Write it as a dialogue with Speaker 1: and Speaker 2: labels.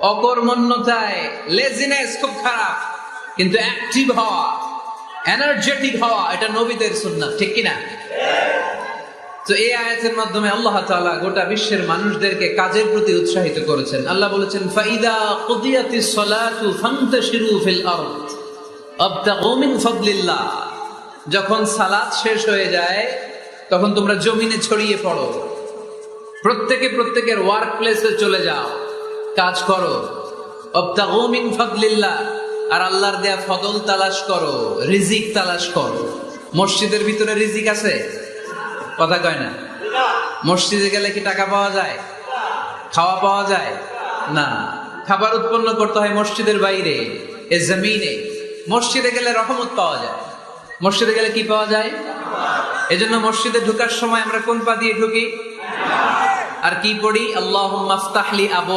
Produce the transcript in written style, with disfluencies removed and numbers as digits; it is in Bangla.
Speaker 1: অকর্মণ্যতায়, লেজিনেস খুব খারাপ, কিন্তু অ্যাক্টিভ হওয়া, এনার্জেটিক হওয়া, এটা নবীদের সুন্নাহ, ঠিক কিনা? তো এই আয়াতের মাধ্যমে আল্লাহ তাআলা গোটা বিশ্বের মানুষদেরকে কাজের প্রতি উৎসাহিত করেছেন। আল্লাহ বলেছেন, ফাইদা কুদিয়াতিস সালাতু ফান্তাশিরু ফিল আরদ আবতাগু মিন ফাদলিল্লাহ। যখন সালাত শেষ হয়ে যায় তখন তোমরা জমিনে ছড়িয়ে পড়ো, প্রত্যেকে প্রত্যেকের ওয়ার্ক প্লেসে চলে যাও, কাজ করো। আবতাগু মিন ফাদলিল্লাহ, আর আল্লাহর দেয়া ফদল তালাশ করো, রিজিক তালাশ করো। মসজিদের ভিতরে রিজিক আছে? কথা কয় না। মসজিদে গেলে কি টাকা পাওয়া যায়? খাওয়া পাওয়া যায় না। খাবার উৎপন্ন করতে হয় মসজিদের বাইরে, এ জমিনে। মসজিদে গেলে রহমত পাওয়া যায়। মসজিদে গেলে কি পাওয়া যায়? এজন্য মসজিদে ঢোকার সময় আমরা কোন পা দিয়ে ঢুকি আর কি পড়ি? আল্লাহুম্মা ইফতাহলি আবওয়াব